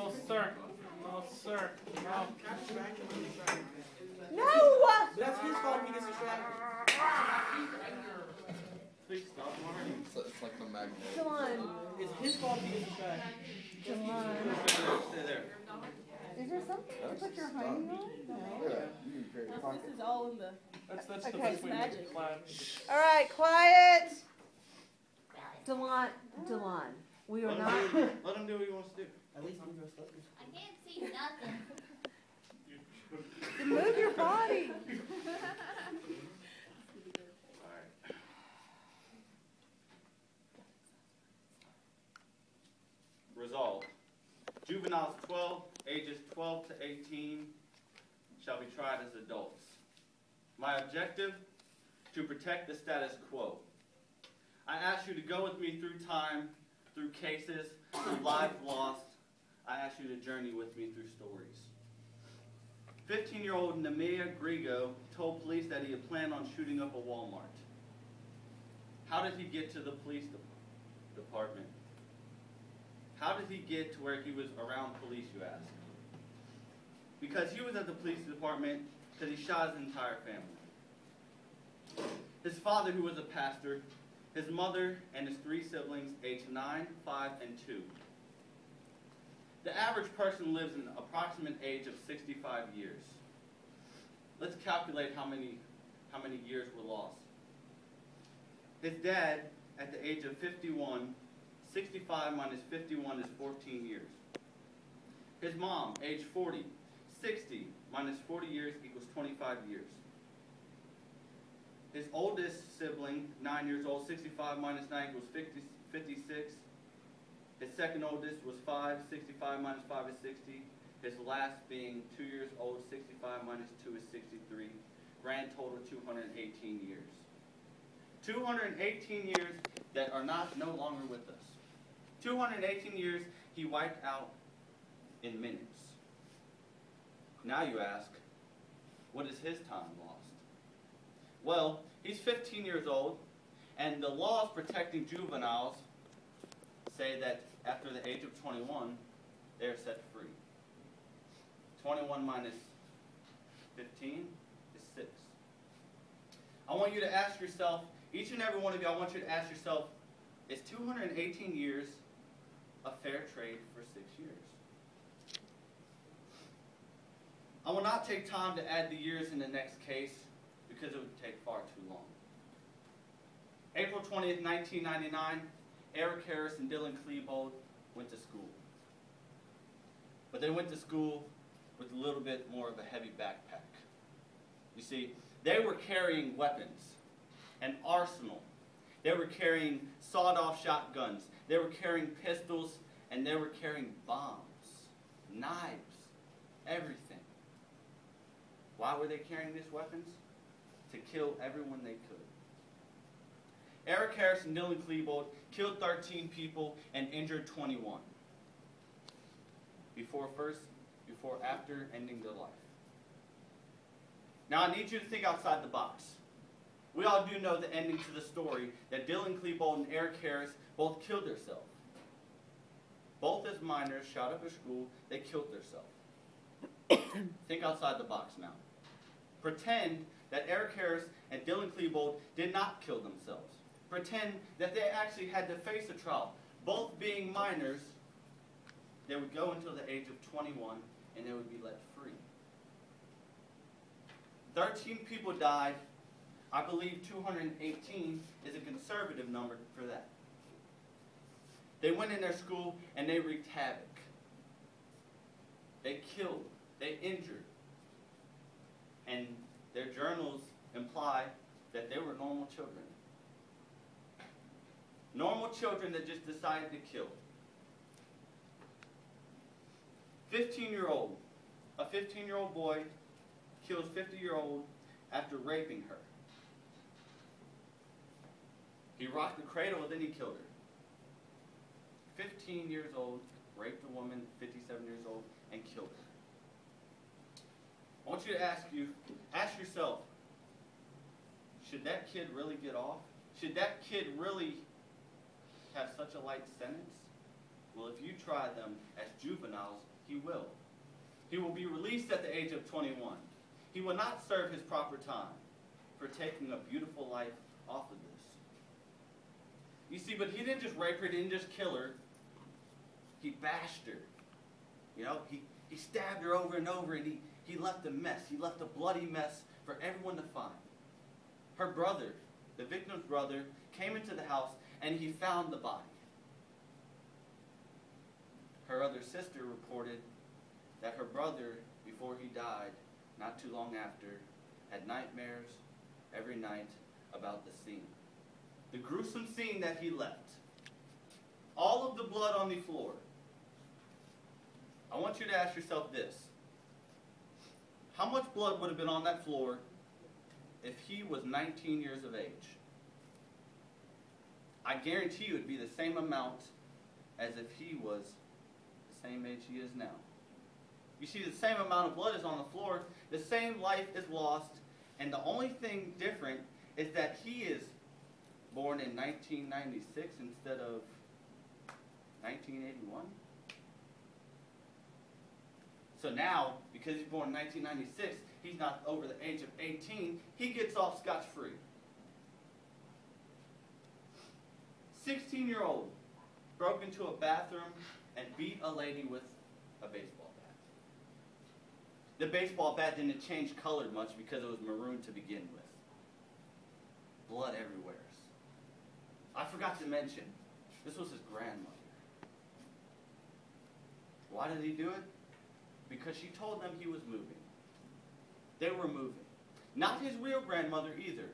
No, sir. No, sir. No. No! That's his fault if he gets distracted. Please stop, Marty. It's like the magnet. Dylan. It's his fault if he gets distracted. Dylan. Stay there. Is there something to put your honey on? No. Yeah, you can carry your pocket. This is all in the That's the Okay. best way to make Magic. it clap. All right, quiet. Dylan, we are not. Let him do what he wants to do. At least I'm dressed up. I can't see nothing. Move your body. Resolved. Juveniles ages 12 to 18 shall be tried as adults. My objective, to protect the status quo. I ask you to go with me through time, through cases, through lives lost. I ask you to journey with me through stories. 15-year-old Nemea Grigo told police that he had planned on shooting up a Walmart. How did he get to the police department? How did he get to where he was around police, you ask? Because he was at the police department because he shot his entire family. His father, who was a pastor, his mother, and his 3 siblings, aged 9, 5, and 2. The average person lives an approximate age of 65 years. Let's calculate how many years were lost. His dad, at the age of 51, 65 minus 51 is 14 years. His mom, age 40, 60 minus 40 years equals 25 years. His oldest sibling, 9 years old, 65 minus 9 equals 56. His second oldest was 5, 65 minus 5 is 60. His last being 2 years old, 65 minus 2 is 63. Grand total 218 years. 218 years that are no longer with us. 218 years he wiped out in minutes. Now you ask, what is his time lost? Well, he's 15 years old, and the laws protecting juveniles say that after the age of 21, they are set free. 21 minus 15 is 6. I want you to ask yourself, each and every one of you, I want you to ask yourself, is 218 years a fair trade for 6 years? I will not take time to add the years in the next case because it would take far too long. April 20th, 1999, Eric Harris and Dylan Klebold went to school. But they went to school with a little bit more of a heavy backpack. You see, they were carrying weapons, an arsenal. They were carrying sawed-off shotguns. They were carrying pistols, and they were carrying bombs, knives, everything. Why were they carrying these weapons? To kill everyone they could. Eric Harris and Dylan Klebold killed 13 people and injured 21. Before after ending their life. Now I need you to think outside the box. We all do know the ending to the story that Dylan Klebold and Eric Harris both killed themselves. Both as minors, shot up at school, they killed themselves. Think outside the box now. Pretend that Eric Harris and Dylan Klebold did not kill themselves. Pretend that they actually had to face a trial. Both being minors, they would go until the age of 21 and they would be let free. 13 people died. I believe 218 is a conservative number for that. They went in their school and they wreaked havoc. They killed, they injured. And their journals imply that they were normal children. Normal children that just decided to kill. A 15-year-old boy kills 50-year-old after raping her. He rocked the cradle and then he killed her. 15 years old, raped a woman, 57 years old, and killed her. I want you to ask yourself, should that kid really get off? Should that kid really have such a light sentence? Well, if you try them as juveniles, he will. He will be released at the age of 21. He will not serve his proper time for taking a beautiful life off of this. You see, but he didn't just rape her, he didn't just kill her. He bashed her. You know, he stabbed her over and over, and he left a mess. He left a bloody mess for everyone to find. Her brother, the victim's brother, came into the house, and he found the body. Her other sister reported that her brother, before he died, not too long after, had nightmares every night about the scene. The gruesome scene that he left. All of the blood on the floor. I want you to ask yourself this. How much blood would have been on that floor if he was 19 years of age? I guarantee you it would be the same amount as if he was the same age he is now. You see, the same amount of blood is on the floor, the same life is lost, and the only thing different is that he is born in 1996 instead of 1981. So now, because he's born in 1996, he's not over the age of 18, he gets off scotch-free. 16-year-old broke into a bathroom and beat a lady with a baseball bat. The baseball bat didn't change color much because it was maroon to begin with. Blood everywhere. I forgot to mention, this was his grandmother. Why did he do it? Because she told them he was moving. They were moving. Not his real grandmother either.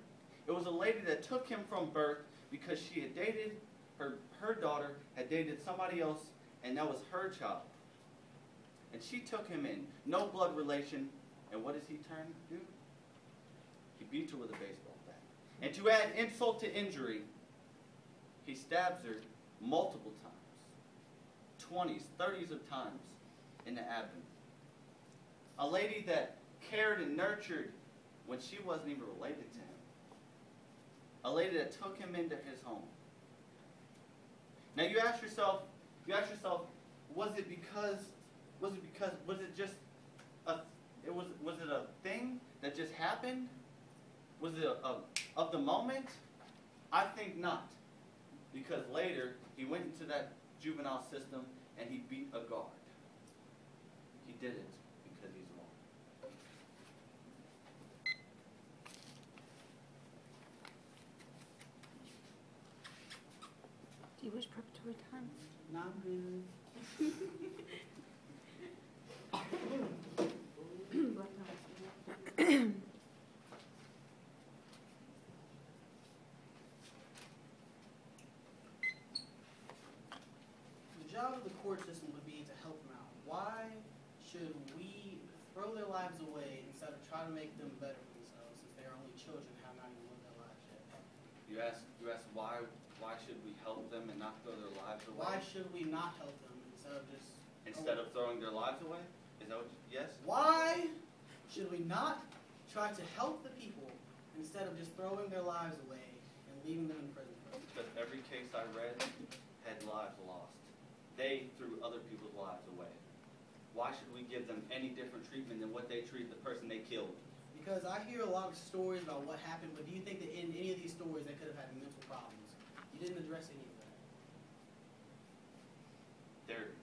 It was a lady that took him from birth because she had dated, her daughter had dated somebody else, and that was her child. And she took him in. No blood relation. And what does he turn to do? He beats her with a baseball bat. And to add insult to injury, he stabs her multiple times. 20s, 30s of times in the abdomen. A lady that cared and nurtured when she wasn't even related to him. A lady that took him into his home. Now you ask yourself, was it just a thing that just happened? Was it of the moment? I think not. Because later, he went into that juvenile system and he beat a guard. He did it because he's wrong. Do you wish preparatory time? No, I'm good. The job of the court system would be to help them out. Why should we throw their lives away instead of try to make them better for themselves, since they are only children and have not even lived their lives yet? You ask why should we help them and not throw their lives away? Why should we not help them Instead of throwing their lives away? Is that what yes? Why should we not try to help the people instead of just throwing their lives away and leaving them in prison? Because every case I read had lives lost. They threw other people's lives away. Why should we give them any different treatment than what they treated the person they killed? Because I hear a lot of stories about what happened, but do you think that in any of these stories they could have had mental problems? You didn't address any of that.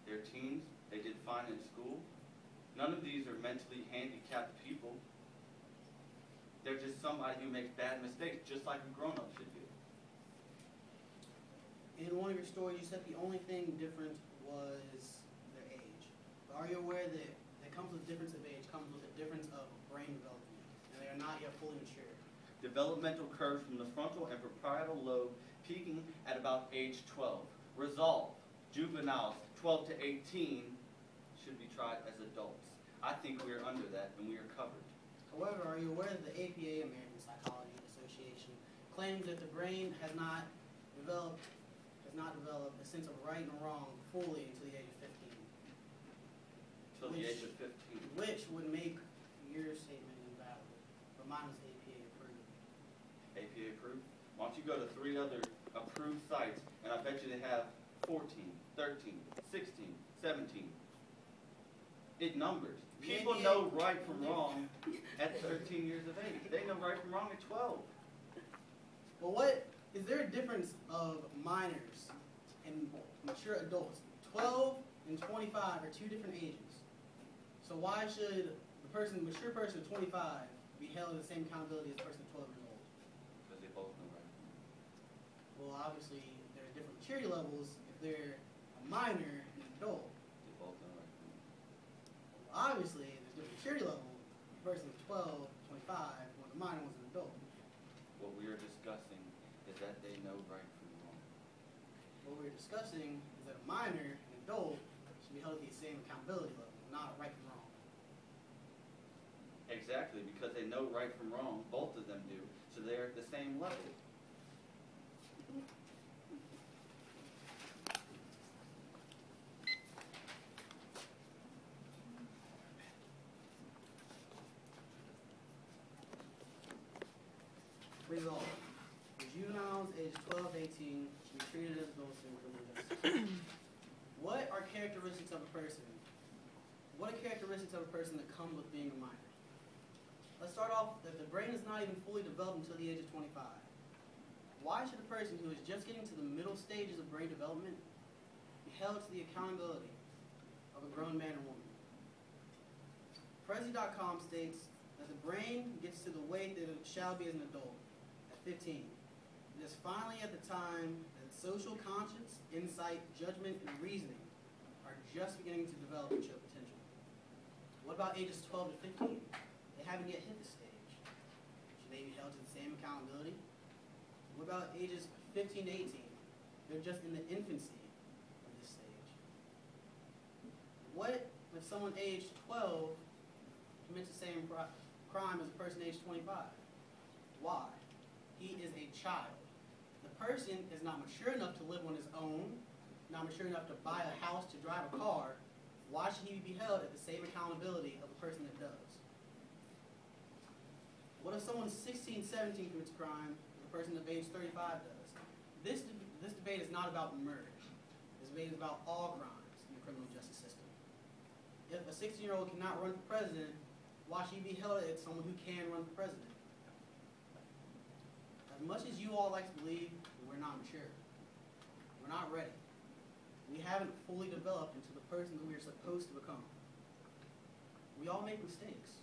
They're teens. They did fine in school. None of these are mentally handicapped people. They're just somebody who makes bad mistakes, just like a grown-up should do. In one of your stories, you said the only thing different was their age. But are you aware that comes with difference of age comes with a difference of brain development, and they are not yet fully mature? Developmental curves from the frontal and parietal lobe peaking at about age 12. Resolve. Juveniles 12 to 18 should be tried as adults. I think we are under that and we are covered. However, are you aware that the APA, American Psychology Association, claims that the brain has not developed a sense of right and wrong fully until the age of 15? Until the age of 15. Which would make your statement invalid, but mine was APA approved. APA approved? Why don't you go to 3 other approved sites, and I bet you they have 14, 13, 16, 17. It numbers. The People NBA know right from wrong at 13 years of age. They know right from wrong at 12. Well, what is there a difference of minors and mature adults? 12 and 25 are two different ages. So why should the mature person of 25 be held to the same accountability as the person of 12 years old? Because they both know right from wrong. Well, obviously there are different maturity levels if they're a minor and an adult. They both know right from wrong. Well, obviously there's different maturity levels. The person of 12, 25, when the minor was an adult. What we are discussing is that they know right from wrong. What we're discussing is that a minor and an adult should be held to the same accountability level, not right from wrong. Exactly, because they know right from wrong. Both of them do. So they're at the same level. Result. The juveniles aged 12 to 18 should be treated as adults in criminal justice. What are characteristics of a person? What are characteristics of a person that come with being a minor? Let's start off that the brain is not even fully developed until the age of 25. Why should a person who is just getting to the middle stages of brain development be held to the accountability of a grown man or woman? Prezi.com states that the brain gets to the weight that it shall be as an adult at 15. It is finally at the time that social conscience, insight, judgment, and reasoning are just beginning to develop and show potential. What about ages 12 to 15? They haven't yet hit this stage. Should they be held to the same accountability? What about ages 15 to 18? They're just in the infancy of this stage. What if someone aged 12 commits the same crime as a person aged 25? Why? He is a child. The person is not mature enough to live on his own, not mature enough to buy a house, to drive a car. Why should he be held at the same accountability of a person that does? What if someone 16, 17 commits a crime and the person of age 35 does? This debate is not about murder. This debate is about all crimes in the criminal justice system. If a 16-year-old cannot run for president, why should he be held as someone who can run for president? As much as you all like to believe, we're not mature. We're not ready. We haven't fully developed into the person that we are supposed to become. We all make mistakes.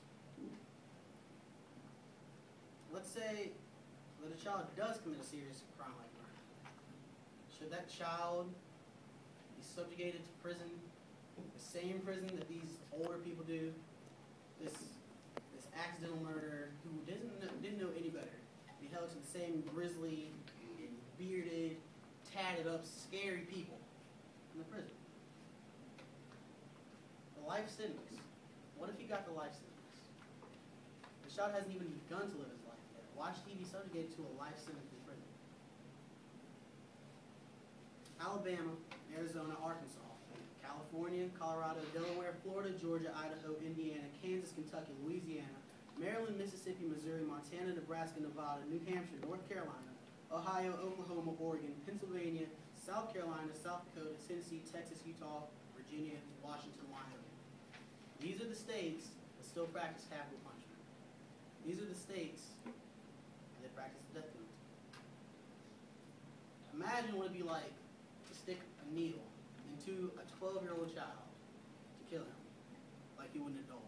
Let's say that a child does commit a serious crime like murder. Should that child be subjugated to prison, the same prison that these older people do? This accidental murderer who didn't know any better, be held to the same grisly and bearded, tatted up, scary people in the prison. The life sentence. What if he got the life sentence? The child hasn't even begun to live his life yet. Why should he be subjugated to a life sentence in prison? Alabama, Arizona, Arkansas, California, Colorado, Delaware, Florida, Georgia, Idaho, Indiana, Kansas, Kentucky, Louisiana, Maryland, Mississippi, Missouri, Montana, Nebraska, Nevada, New Hampshire, North Carolina, Ohio, Oklahoma, Oregon, Pennsylvania, South Carolina, South Dakota, Tennessee, Texas, Utah, Virginia, Washington, Wyoming. These are the states that still practice capital punishment. These are the states that practice the death penalty. Imagine what it'd be like to stick a needle into a 12-year-old child to kill him, like you would an adult.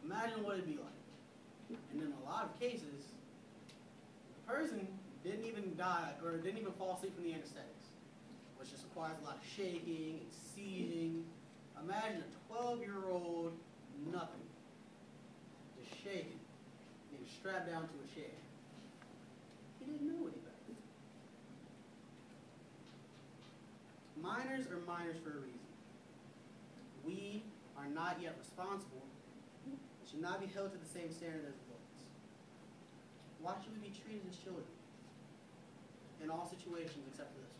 Imagine what it'd be like. And in a lot of cases, the person didn't even die or didn't even fall asleep from the anesthetics, which just requires a lot of shaking and seizing. Imagine a 12-year-old, nothing, just shaking, being strapped down to a chair. He didn't know any better. Minors are minors for a reason. We are not yet responsible and should not be held to the same standard as adults. Why should we be treated as children? In all situations except for this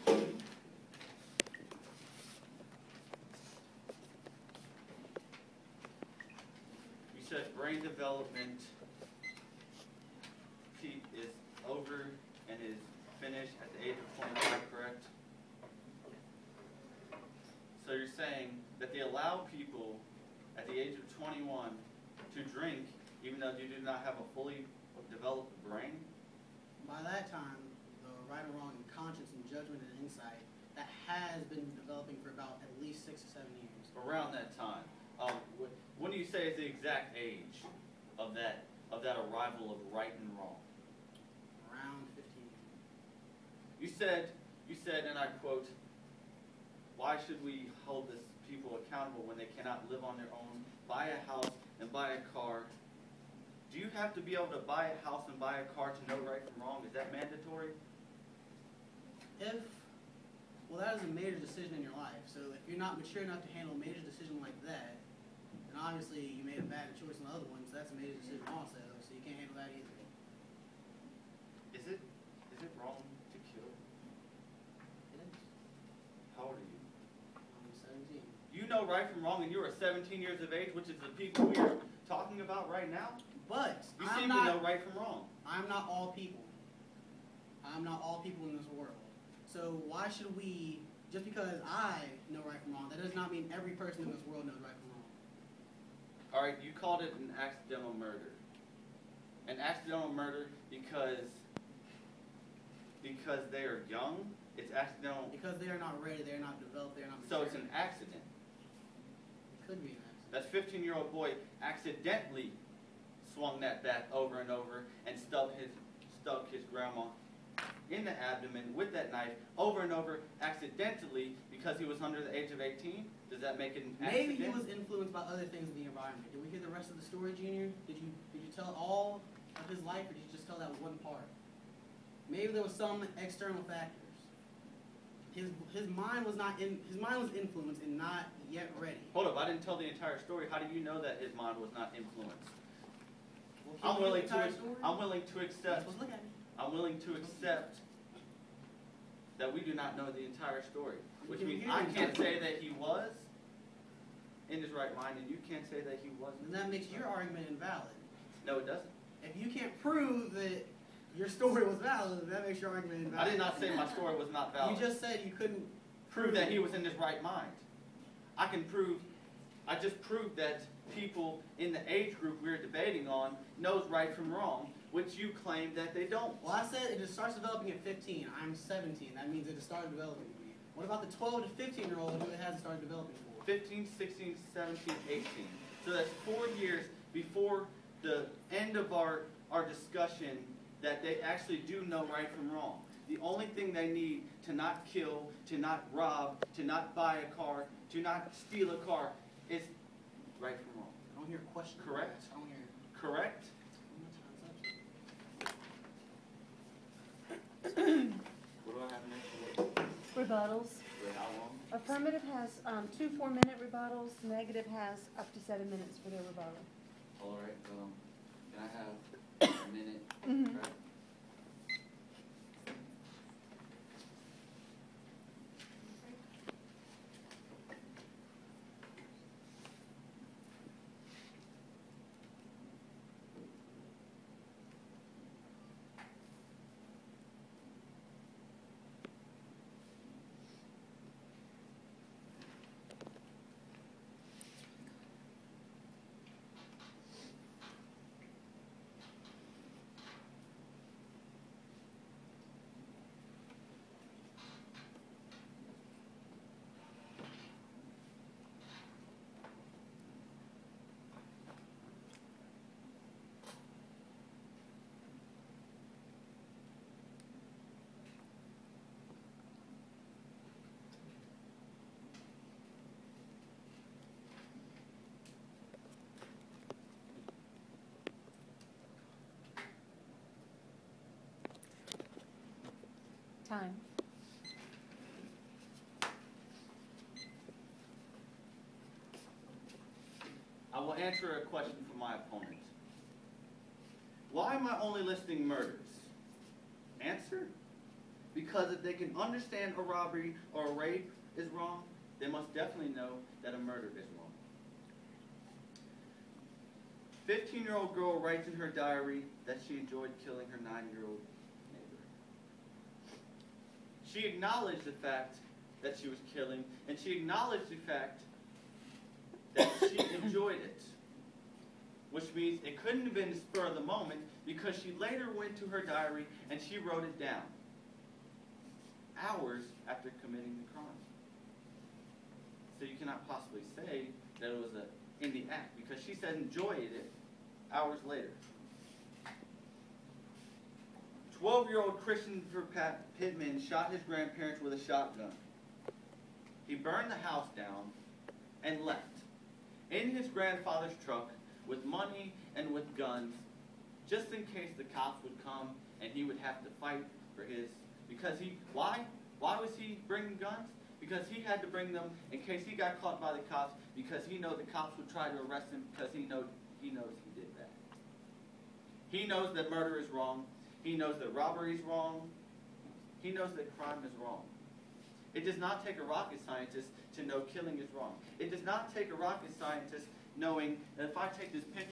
one. You said brain development is over and is finish at the age of 25, correct? So you're saying that they allow people at the age of 21 to drink even though you do not have a fully developed brain? By that time, the right or wrong and conscience and judgment and insight, that has been developing for about at least 6 to 7 years. Around that time. When do you say is the exact age of that arrival of right and wrong? Around 15. You said, and I quote, "Why should we hold this people accountable when they cannot live on their own, buy a house and buy a car?" Do you have to be able to buy a house and buy a car to know right from wrong? Is that mandatory? Well, that is a major decision in your life. So if you're not mature enough to handle a major decision like that, then obviously you made a bad choice on the other one, so that's a major decision also. So you can't handle that either. Is it wrong to kill? It is. How old are you? I'm 17. You know right from wrong, and you are 17 years of age, which is the people we are talking about right now. But You seem to know right from wrong. I'm not all people. I'm not all people in this world. So why should we, just because I know right from wrong, that does not mean every person in this world knows right from wrong. All right, you called it an accidental murder. An accidental murder because they are young. It's accidental. Because they are not ready, they are not developed, they are not So mature. it's an accident. It could be an accident. That 15-year-old boy accidentally swung that bat over and over and stuck his grandma in the abdomen with that knife over and over accidentally because he was under the age of 18? Does that make it an accident? Maybe he was influenced by other things in the environment. Did we hear the rest of the story, Junior? Did you tell all of his life, or did you just tell that one part? Maybe there was some external factors. His mind was influenced and not yet ready. Hold up, I didn't tell the entire story. How do you know that his mind was not influenced? Well, I'm can you willing hear the entire to story? I'm willing to You're accept supposed to look at me. I'm willing to accept that we do not know the entire story. Which Can we means hear I the can't entire say that he was in his right mind and you can't say that he wasn't. And that makes your argument invalid. No, it doesn't. If you can't prove that your story was valid, that makes your argument invalid. I did not say my story was not valid. You just said you couldn't Prove that he was in his right mind. I just proved that people in the age group we're debating on knows right from wrong, which you claim that they don't. Well, I said it just starts developing at 15. I'm 17. That means it just started developing. What about the 12 to 15-year-old who it hasn't started developing for? 15, 16, 17, 18. So that's 4 years before the end of our discussion that they actually do know right from wrong. The only thing they need to not kill, to not rob, to not buy a car, to not steal a car is right from wrong. I don't hear a question. Correct. I don't hear. Correct? What do I have next? Rebuttals. For how long? Affirmative has 2 4-minute rebuttals. Negative has up to 7 minutes for their rebuttal. All right. Can I have a minute? Mhm. Right? Time. I will answer a question from my opponent. Why am I only listing murders? Answer: because if they can understand a robbery or a rape is wrong, they must definitely know that a murder is wrong. 15-year-old girl writes in her diary that she enjoyed killing her 9-year-old neighbor. She acknowledged the fact that she was killing, and she acknowledged the fact that she enjoyed it. Which means it couldn't have been the spur of the moment, because she later went to her diary and she wrote it down. Hours after committing the crime. So you cannot possibly say that it was in the act, because she said enjoyed it hours later. 12-year-old Christopher Pittman shot his grandparents with a shotgun. He burned the house down and left. In his grandfather's truck, with money and with guns, just in case the cops would come and he would have to fight for his, why was he bringing guns? Because he had to bring them in case he got caught by the cops, because he knows the cops would try to arrest him, because he knows he did that. He knows that murder is wrong. He knows that robbery is wrong. He knows that crime is wrong. It does not take a rocket scientist to know killing is wrong. It does not take a rocket scientist knowing that if I take this picture